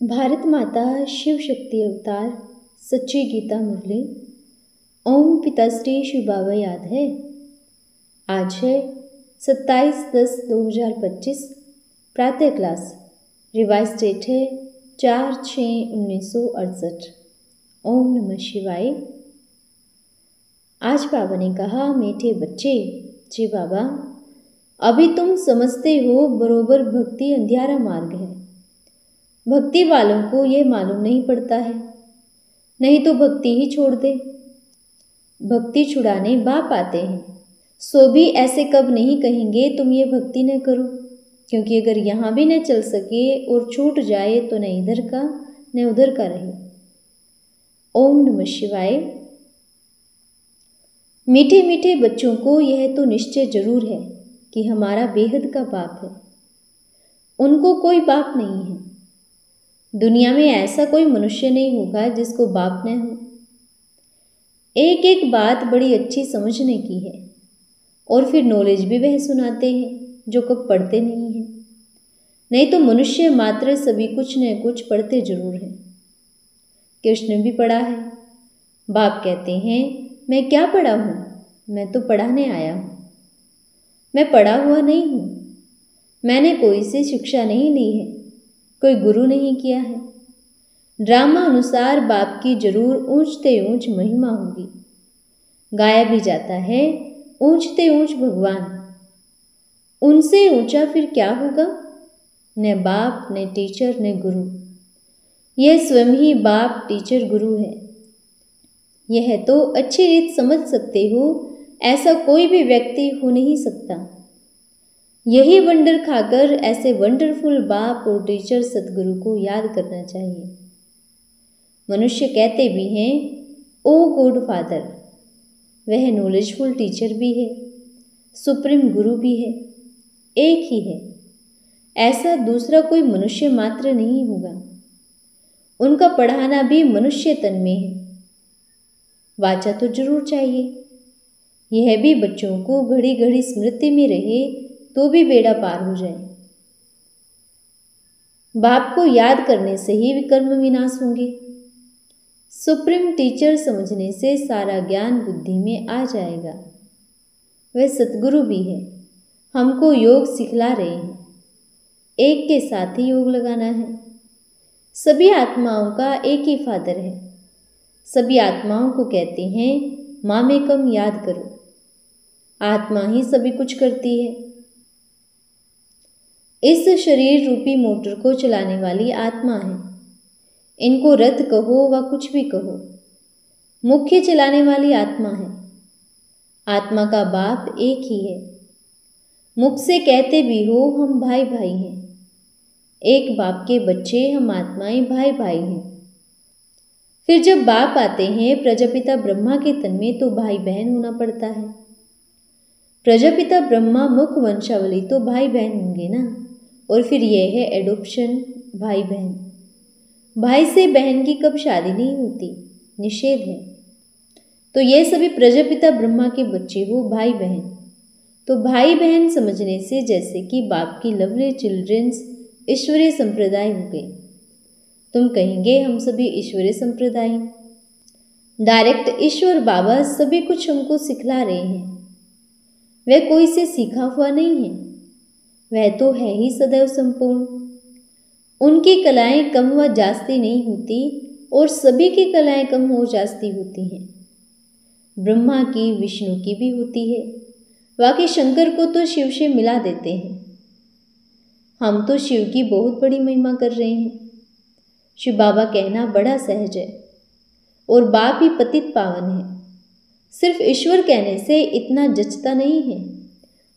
भारत माता शिव शक्ति अवतार सच्ची गीता मुरली। ओम पिताश्री शिव बाबा याद है। आज है 27/10/2025 प्रातः क्लास। रिवाइज डेट है 4/6/1968। ओम नमः शिवाय। आज बाबा ने कहा, मीठे बच्चे, जी बाबा, अभी तुम समझते हो बरोबर भक्ति अंधियारा मार्ग है। भक्ति वालों को यह मालूम नहीं पड़ता है, नहीं तो भक्ति ही छोड़ दे। भक्ति छुड़ाने बाप आते हैं, सो भी ऐसे कब नहीं कहेंगे तुम ये भक्ति न करो, क्योंकि अगर यहाँ भी न चल सके और छूट जाए तो न इधर का न उधर का रहे। ओम नमः शिवाय। मीठे मीठे बच्चों को यह तो निश्चय जरूर है कि हमारा बेहद का बाप है। उनको कोई बाप नहीं है। दुनिया में ऐसा कोई मनुष्य नहीं होगा जिसको बाप न हो। एक एक बात बड़ी अच्छी समझने की है, और फिर नॉलेज भी वह सुनाते हैं जो कब पढ़ते नहीं हैं। नहीं तो मनुष्य मात्र सभी कुछ न कुछ पढ़ते जरूर हैं। कृष्ण भी पढ़ा है। बाप कहते हैं, मैं क्या पढ़ा हूँ, मैं तो पढ़ाने आया हूँ। मैं पढ़ा हुआ नहीं हूँ। मैंने कोई से शिक्षा नहीं ली है, कोई गुरु नहीं किया है। ड्रामा अनुसार बाप की जरूर ऊंचते ऊंच महिमा होगी। गाया भी जाता है, ऊंचते ऊंच भगवान। उनसे ऊंचा फिर क्या होगा? न बाप, न टीचर, न गुरु। यह स्वयं ही बाप, टीचर, गुरु है। यह तो अच्छी रीत समझ सकते हो, ऐसा कोई भी व्यक्ति हो नहीं सकता। यही वंडर खाकर ऐसे वंडरफुल बाप और टीचर सतगुरु को याद करना चाहिए। मनुष्य कहते भी हैं, ओ गॉड फादर। वह नॉलेजफुल टीचर भी है, सुप्रीम गुरु भी है, एक ही है। ऐसा दूसरा कोई मनुष्य मात्र नहीं होगा। उनका पढ़ाना भी मनुष्य तन में है। वाचा तो जरूर चाहिए। यह भी बच्चों को घड़ी घड़ी स्मृति में रहे तो भी बेड़ा पार हो जाए। बाप को याद करने से ही विकर्म विनाश होंगे। सुप्रीम टीचर समझने से सारा ज्ञान बुद्धि में आ जाएगा। वह सतगुरु भी है, हमको योग सिखला रहे हैं। एक के साथ ही योग लगाना है। सभी आत्माओं का एक ही फादर है। सभी आत्माओं को कहते हैं, मामेकम याद करो। आत्मा ही सभी कुछ करती है। इस शरीर रूपी मोटर को चलाने वाली आत्मा है। इनको रथ कहो व कुछ भी कहो, मुख्य चलाने वाली आत्मा है। आत्मा का बाप एक ही है। मुख से कहते भी हो, हम भाई भाई हैं। एक बाप के बच्चे हम आत्माएं भाई भाई हैं। फिर जब बाप आते हैं प्रजापिता ब्रह्मा के तन में, तो भाई बहन होना पड़ता है। प्रजापिता ब्रह्मा मुख वंशावली तो भाई बहन होंगे ना। और फिर यह है एडॉप्शन, भाई बहन। भाई से बहन की कब शादी नहीं होती, निषेध है। तो ये सभी प्रजापिता ब्रह्मा के बच्चे हो, भाई बहन। तो भाई बहन समझने से जैसे कि बाप की लवली चिल्ड्रंस ईश्वरीय संप्रदाय हो गए। तुम कहेंगे हम सभी ईश्वरीय संप्रदाय। डायरेक्ट ईश्वर बाबा सभी कुछ हमको सिखला रहे हैं। वह कोई से सीखा हुआ नहीं है। वह तो है ही सदैव संपूर्ण। उनकी कलाएं कम व जास्ती नहीं होती, और सभी की कलाएं कम व जास्ती होती हैं। ब्रह्मा की, विष्णु की भी होती है। बाकी शंकर को तो शिव से मिला देते हैं। हम तो शिव की बहुत बड़ी महिमा कर रहे हैं। शिव बाबा कहना बड़ा सहज है, और बाप ही पतित पावन है। सिर्फ ईश्वर कहने से इतना जचता नहीं है।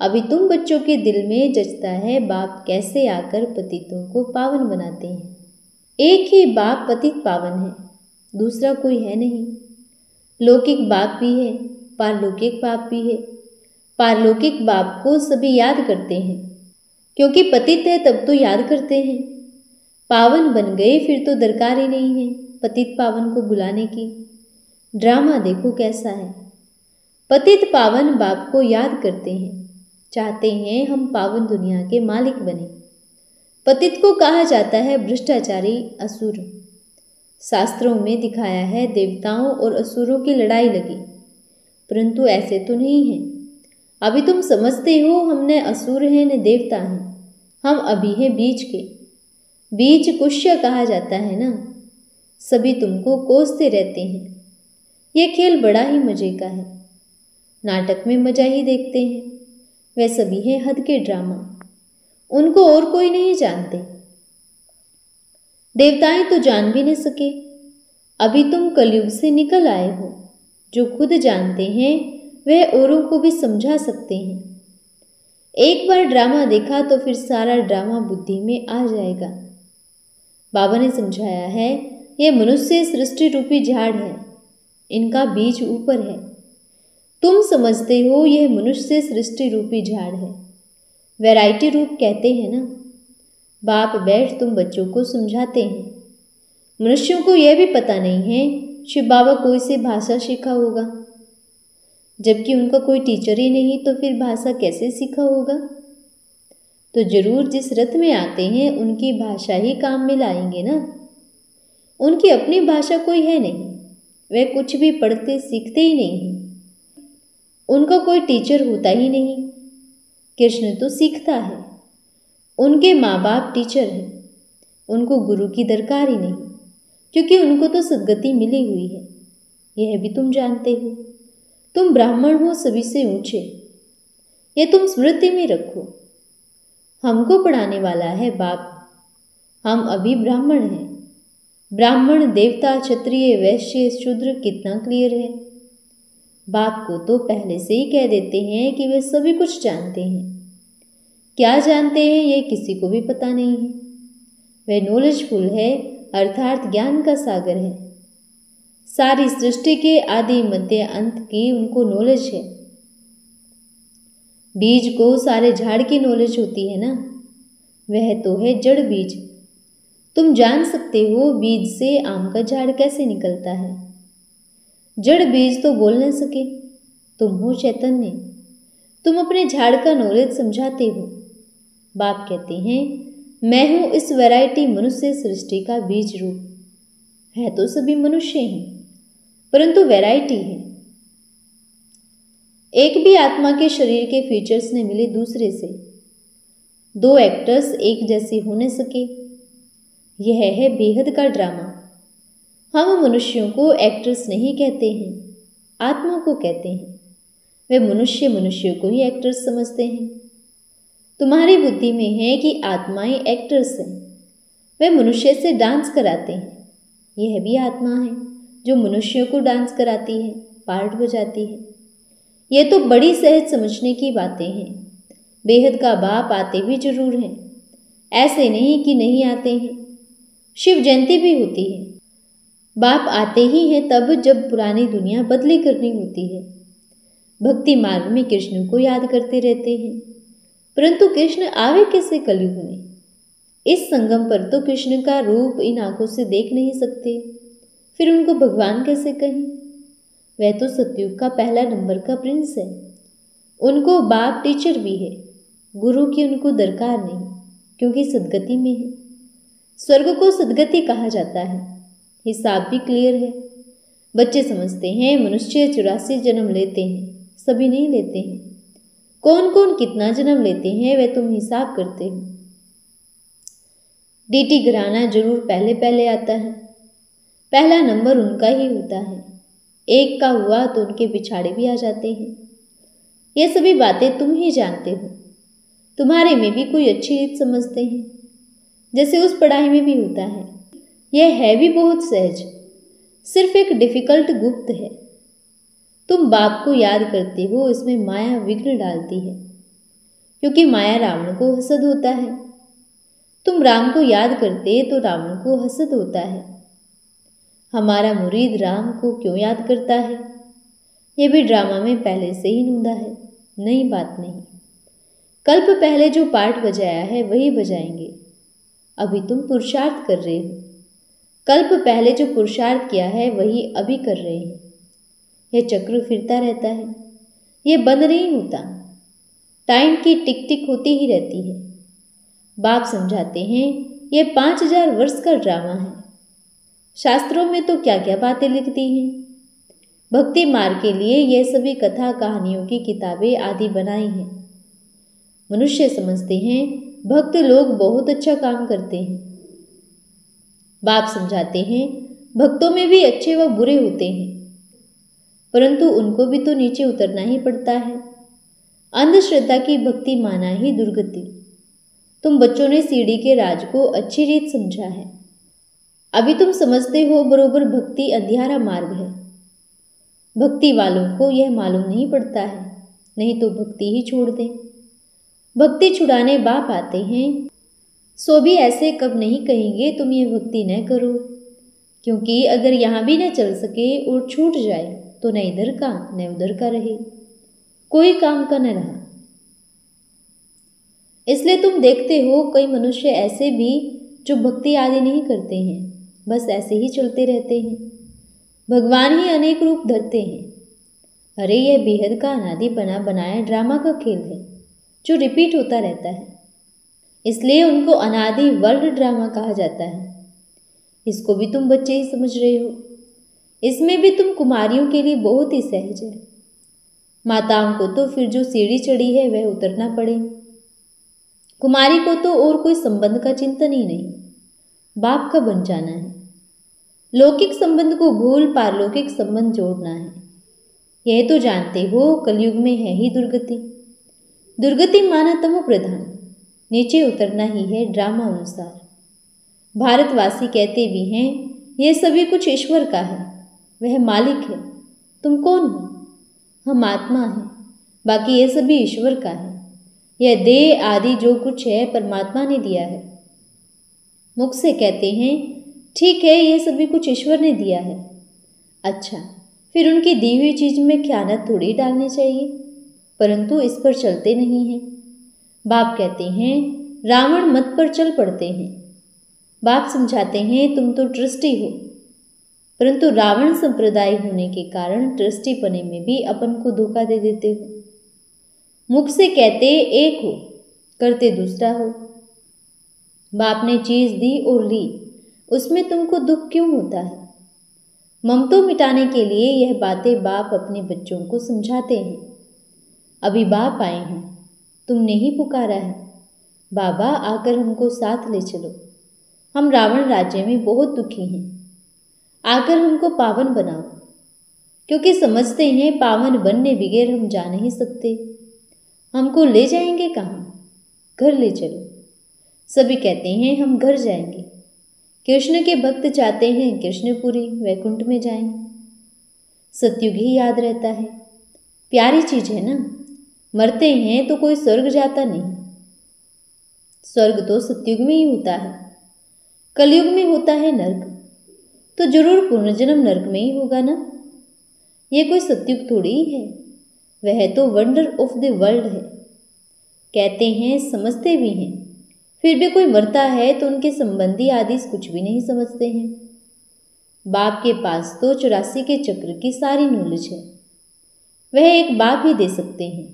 अभी तुम बच्चों के दिल में जचता है बाप कैसे आकर पतितों को पावन बनाते हैं। एक ही बाप पतित पावन है, दूसरा कोई है नहीं। लौकिक बाप भी है, पारलौकिक बाप भी है। पारलौकिक बाप को सभी याद करते हैं, क्योंकि पतित है तब तो याद करते हैं। पावन बन गए फिर तो दरकार ही नहीं है पतित पावन को बुलाने की। ड्रामा देखो कैसा है। पतित पावन बाप को याद करते हैं, चाहते हैं हम पावन दुनिया के मालिक बने। पतित को कहा जाता है भ्रष्टाचारी असुर। शास्त्रों में दिखाया है देवताओं और असुरों की लड़ाई लगी, परंतु ऐसे तो नहीं है। अभी तुम समझते हो हम न असुर हैं न देवता हैं, हम अभी हैं बीज के। बीज कुश्य कहा जाता है ना। सभी तुमको कोसते रहते हैं। यह खेल बड़ा ही मजे का है। नाटक में मजा ही देखते हैं। वे सभी हैं हद के ड्रामा, उनको और कोई नहीं जानते। देवताएं तो जान भी नहीं सके। अभी तुम कलयुग से निकल आए हो। जो खुद जानते हैं वह औरों को भी समझा सकते हैं। एक बार ड्रामा देखा तो फिर सारा ड्रामा बुद्धि में आ जाएगा। बाबा ने समझाया है, यह मनुष्य सृष्टि रूपी झाड़ है, इनका बीज ऊपर है। तुम समझते हो यह मनुष्य सृष्टि रूपी झाड़ है। वैरायटी रूप कहते हैं ना। बाप बैठ तुम बच्चों को समझाते हैं। मनुष्यों को यह भी पता नहीं है शिव बाबा कोई से भाषा सीखा होगा, जबकि उनका कोई टीचर ही नहीं, तो फिर भाषा कैसे सीखा होगा? तो जरूर जिस रथ में आते हैं उनकी भाषा ही काम में लाएंगे ना। उनकी अपनी भाषा कोई है नहीं, वे कुछ भी पढ़ते सीखते ही नहीं हैं। उनका कोई टीचर होता ही नहीं। कृष्ण तो सीखता है। उनके माँ बाप टीचर हैं। उनको गुरु की दरकार ही नहीं, क्योंकि उनको तो सद्गति मिली हुई है। यह भी तुम जानते हो। तुम ब्राह्मण हो सभी से ऊंचे, यह तुम स्मृति में रखो। हमको पढ़ाने वाला है बाप। हम अभी ब्राह्मण हैं। ब्राह्मण, देवता, क्षत्रिय, वैश्य, शूद्र कितना क्लियर है। बाप को तो पहले से ही कह देते हैं कि वे सभी कुछ जानते हैं। क्या जानते हैं ये किसी को भी पता नहीं है। वे नॉलेजफुल है, अर्थात ज्ञान का सागर है। सारी सृष्टि के आदि मध्य अंत की उनको नॉलेज है। बीज को सारे झाड़ की नॉलेज होती है ना। वह तो है जड़ बीज। तुम जान सकते हो बीज से आम का झाड़ कैसे निकलता है। जड़ बीज तो बोल न सके। तुम हो चैतन्य। तुम अपने झाड़ का नॉलेज समझाते हो। बाप कहते हैं मैं हूं इस वैरायटी मनुष्य सृष्टि का बीज रूप। है तो सभी मनुष्य हैं, परंतु वैरायटी है। एक भी आत्मा के शरीर के फीचर्स ने मिले दूसरे से। दो एक्टर्स एक जैसे हो न सके। यह है बेहद का ड्रामा। हम मनुष्यों को एक्टर्स नहीं कहते हैं, आत्मा को कहते हैं। वे मनुष्य को ही एक्टर्स समझते हैं। तुम्हारी बुद्धि में है कि आत्माएं एक्टर्स हैं। वे मनुष्य से डांस कराते हैं। यह भी आत्मा है जो मनुष्यों को डांस कराती है, पार्ट बजाती है। ये तो बड़ी सहज समझने की बातें हैं। बेहद का बाप आते भी जरूर हैं, ऐसे नहीं कि नहीं आते हैं। शिव जयंती भी होती है। बाप आते ही हैं तब जब पुरानी दुनिया बदली करनी होती है। भक्ति मार्ग में कृष्ण को याद करते रहते हैं, परंतु कृष्ण आवे कैसे कलयुग में? इस संगम पर तो कृष्ण का रूप इन आंखों से देख नहीं सकते, फिर उनको भगवान कैसे कहें? वह तो सतयुग का पहला नंबर का प्रिंस है। उनको बाप टीचर भी है। गुरु की उनको दरकार नहीं, क्योंकि सदगति में है। स्वर्ग को सदगति कहा जाता है। हिसाब भी क्लियर है। बच्चे समझते हैं मनुष्य 84 जन्म लेते हैं, सभी नहीं लेते हैं। कौन कौन कितना जन्म लेते हैं वह तुम हिसाब करते हो। डीटी घराना जरूर पहले पहले आता है। पहला नंबर उनका ही होता है। एक का हुआ तो उनके पिछाड़े भी आ जाते हैं। ये सभी बातें तुम ही जानते हो। तुम्हारे में भी कोई अच्छी रीत समझते हैं, जैसे उस पढ़ाई में भी होता है। यह है भी बहुत सहज, सिर्फ एक डिफिकल्ट गुप्त है। तुम बाप को याद करते हो, इसमें माया विघ्न डालती है, क्योंकि माया रावण को हसद होता है। तुम राम को याद करते तो रावण को हसद होता है। हमारा मुरीद राम को क्यों याद करता है? यह भी ड्रामा में पहले से ही नूंदा है, नई बात नहीं। कल्प पहले जो पार्ट बजाया है वही बजाएंगे। अभी तुम पुरुषार्थ कर रहे हो। कल्प पहले जो पुरुषार्थ किया है वही अभी कर रहे हैं। यह चक्र फिरता रहता है, यह बंद नहीं होता। टाइम की टिक टिक होती ही रहती है। बाप समझाते हैं यह 5000 वर्ष का ड्रामा है। शास्त्रों में तो क्या क्या बातें लिखती हैं। भक्ति मार्ग के लिए यह सभी कथा कहानियों की किताबें आदि बनाई हैं। मनुष्य समझते हैं भक्त लोग बहुत अच्छा काम करते हैं। बाप समझाते हैं भक्तों में भी अच्छे व बुरे होते हैं, परंतु उनको भी तो नीचे उतरना ही पड़ता है। अंधश्रद्धा की भक्ति माना ही दुर्गति। तुम बच्चों ने सीढ़ी के राज को अच्छी रीत समझा है। अभी तुम समझते हो बरोबर भक्ति अंधियारा मार्ग है। भक्ति वालों को यह मालूम नहीं पड़ता है, नहीं तो भक्ति ही छोड़ दें। भक्ति छुड़ाने बाप आते हैं, सो भी ऐसे कब नहीं कहेंगे तुम ये भक्ति न करो, क्योंकि अगर यहाँ भी न चल सके और छूट जाए तो न इधर का न उधर का रहे, कोई काम का न रहा। इसलिए तुम देखते हो कई मनुष्य ऐसे भी जो भक्ति आदि नहीं करते हैं, बस ऐसे ही चलते रहते हैं। भगवान ही अनेक रूप धरते हैं। अरे यह बेहद का अनादि बना बनाया ड्रामा का खेल है जो रिपीट होता रहता है, इसलिए उनको अनादि वर्ल्ड ड्रामा कहा जाता है। इसको भी तुम बच्चे ही समझ रहे हो। इसमें भी तुम कुमारियों के लिए बहुत ही सहज है। माताओं को तो फिर जो सीढ़ी चढ़ी है वह उतरना पड़े। कुमारी को तो और कोई संबंध का चिंतन ही नहीं, बाप का बन जाना है। लौकिक संबंध को भूल पारलौकिक संबंध जोड़ना है। यह तो जानते हो कलयुग में है ही दुर्गति। दुर्गति माना तमो प्रधान, नीचे उतरना ही है ड्रामा अनुसार। भारतवासी कहते भी हैं यह सभी कुछ ईश्वर का है, वह मालिक है। तुम कौन हो? हम आत्मा हैं, बाकी यह सभी ईश्वर का है। यह देह आदि जो कुछ है परमात्मा ने दिया है। मुख से कहते हैं ठीक है यह सभी कुछ ईश्वर ने दिया है। अच्छा, फिर उनकी दी हुई चीज में ख्यानत थोड़ी डालनी चाहिए, परंतु इस पर चलते नहीं हैं। बाप कहते हैं रावण मत पर चल पड़ते हैं। बाप समझाते हैं तुम तो ट्रस्टी हो, परंतु रावण संप्रदाय होने के कारण ट्रस्टी पने में भी अपन को धोखा दे देते हो। मुख से कहते एक हो, करते दूसरा हो। बाप ने चीज दी और ली, उसमें तुमको दुख क्यों होता है? ममतो मिटाने के लिए यह बातें बाप अपने बच्चों को समझाते हैं। अभी बाप आए हैं, तुमने ही पुकारा है, बाबा आकर हमको साथ ले चलो। हम रावण राज्य में बहुत दुखी हैं, आकर हमको पावन बनाओ, क्योंकि समझते हैं पावन बनने बगैर हम जा नहीं सकते। हमको ले जाएंगे कहाँ? घर ले चलो। सभी कहते हैं हम घर जाएंगे। कृष्ण के भक्त चाहते हैं कृष्णपुरी वैकुंठ में जाएं। सतयुग ही याद रहता है, प्यारी चीज है ना। मरते हैं तो कोई स्वर्ग जाता नहीं। स्वर्ग तो सतयुग में ही होता है, कलयुग में होता है नर्क, तो जरूर पुनर्जन्म नर्क में ही होगा ना। ये कोई सतयुग थोड़ी ही है, वह तो वंडर ऑफ द वर्ल्ड है। कहते हैं समझते भी हैं, फिर भी कोई मरता है तो उनके संबंधी आदि कुछ भी नहीं समझते हैं। बाप के पास तो 84 के चक्र की सारी नॉलेज है, वह एक बाप ही दे सकते हैं,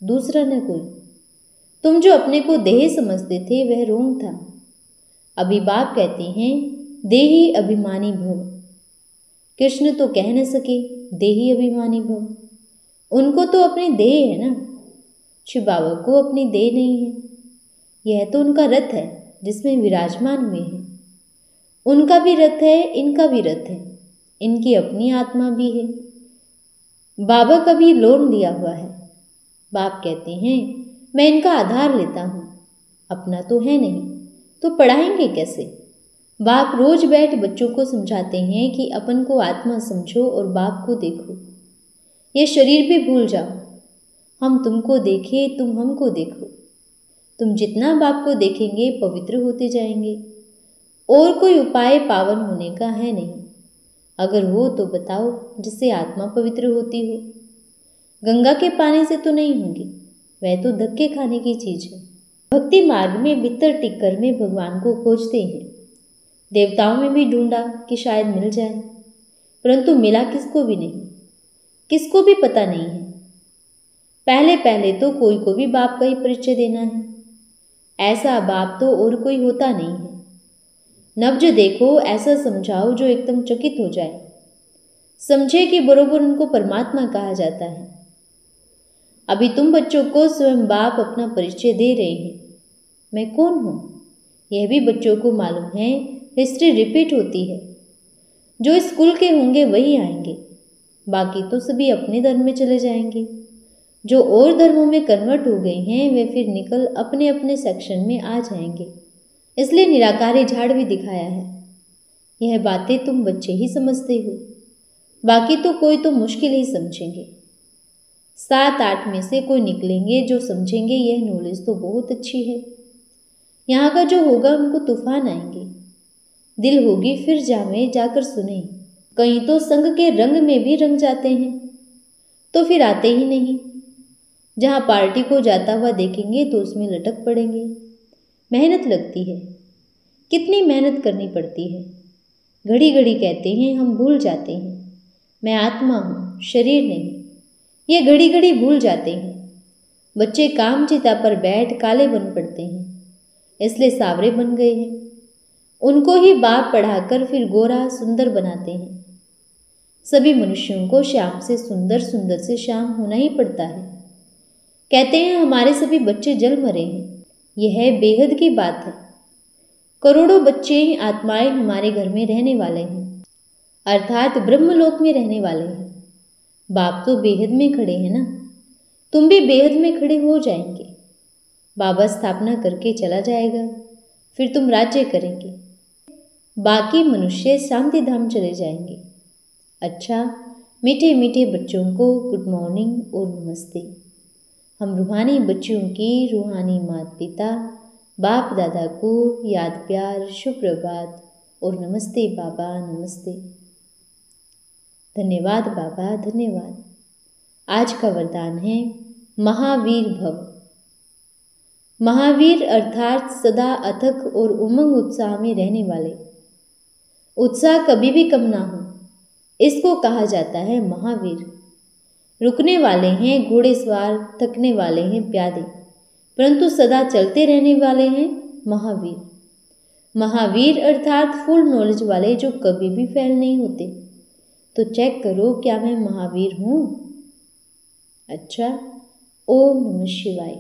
दूसरा न कोई। तुम जो अपने को देह समझते थे वह रोंग था। अभी बाप कहते हैं देही अभिमानी भव। कृष्ण तो कह न सके देही अभिमानी भव, उनको तो अपनी देह है ना। शिव बाबा को अपनी देह नहीं है, यह तो उनका रथ है जिसमें विराजमान हुए हैं। उनका भी रथ है, इनका भी रथ है, इनकी अपनी आत्मा भी है। बाबा का भी लोन लिया हुआ है। बाप कहते हैं मैं इनका आधार लेता हूँ, अपना तो है नहीं, तो पढ़ाएंगे कैसे? बाप रोज बैठ बच्चों को समझाते हैं कि अपन को आत्मा समझो और बाप को देखो। ये शरीर भी भूल जाओ, हम तुमको देखें, तुम हमको देखो। तुम जितना बाप को देखेंगे पवित्र होते जाएंगे। और कोई उपाय पावन होने का है नहीं। अगर हो तो बताओ जिससे आत्मा पवित्र होती हो। गंगा के पानी से तो नहीं होगी, वह तो धक्के खाने की चीज है। भक्ति मार्ग में बितर टिक्कर में भगवान को खोजते हैं। देवताओं में भी ढूंढा कि शायद मिल जाए, परंतु मिला किसको भी नहीं, किसको भी पता नहीं है। पहले पहले तो कोई को भी बाप का ही परिचय देना है। ऐसा बाप तो और कोई होता नहीं है। नब्ज देखो, ऐसा समझाओ जो एकदम चकित हो जाए, समझे कि बरोबर उनको परमात्मा कहा जाता है। अभी तुम बच्चों को स्वयं बाप अपना परिचय दे रहे हैं, मैं कौन हूँ। यह भी बच्चों को मालूम है, हिस्ट्री रिपीट होती है। जो स्कूल के होंगे वही आएंगे, बाकी तो सभी अपने धर्म में चले जाएंगे। जो और धर्मों में कन्वर्ट हो गए हैं वे फिर निकल अपने अपने सेक्शन में आ जाएंगे। इसलिए निराकारी झाड़ भी दिखाया है। यह बातें तुम बच्चे ही समझते हो, बाकी तो कोई तो मुश्किल ही समझेंगे। 7-8 में से कोई निकलेंगे जो समझेंगे यह नॉलेज तो बहुत अच्छी है। यहाँ का जो होगा उनको तूफान आएंगे। दिल होगी फिर जावे जाकर सुने। कहीं तो संग के रंग में भी रंग जाते हैं, तो फिर आते ही नहीं। जहाँ पार्टी को जाता हुआ देखेंगे तो उसमें लटक पड़ेंगे। मेहनत लगती है, कितनी मेहनत करनी पड़ती है। घड़ी घड़ी कहते हैं, हम भूल जाते हैं मैं आत्मा हूँ, शरीर नहीं। ये घड़ी घड़ी भूल जाते हैं। बच्चे काम चिता पर बैठ काले बन पड़ते हैं, इसलिए सावरे बन गए हैं। उनको ही बाप पढ़ाकर फिर गोरा सुंदर बनाते हैं। सभी मनुष्यों को श्याम से सुंदर, सुंदर से श्याम होना ही पड़ता है। कहते हैं हमारे सभी बच्चे जल मरे हैं। यह बेहद की बात है। करोड़ों बच्चे आत्माएं हमारे घर में रहने वाले हैं, अर्थात ब्रह्मलोक में रहने वाले हैं। बाप तो बेहद में खड़े हैं ना, तुम भी बेहद में खड़े हो जाएंगे। बाबा स्थापना करके चला जाएगा, फिर तुम राज्य करेंगे। बाकी मनुष्य शांति धाम चले जाएंगे। अच्छा, मीठे मीठे बच्चों को गुड मॉर्निंग और नमस्ते। हम रूहानी बच्चों की रूहानी माता पिता बाप दादा को याद प्यार, सुप्रभात और नमस्ते बाबा, नमस्ते। धन्यवाद बाबा, धन्यवाद। आज का वरदान है महावीर भव। महावीर अर्थात सदा अथक और उमंग उत्साह में रहने वाले। उत्साह कभी भी कम ना हो, इसको कहा जाता है महावीर। रुकने वाले हैं घोड़ेसवार, थकने वाले हैं प्यादे, परंतु सदा चलते रहने वाले हैं महावीर। महावीर अर्थात फुल नॉलेज वाले जो कभी भी फेल नहीं होते। तो चेक करो क्या मैं महावीर हूँ। अच्छा, ओम नमः शिवाय।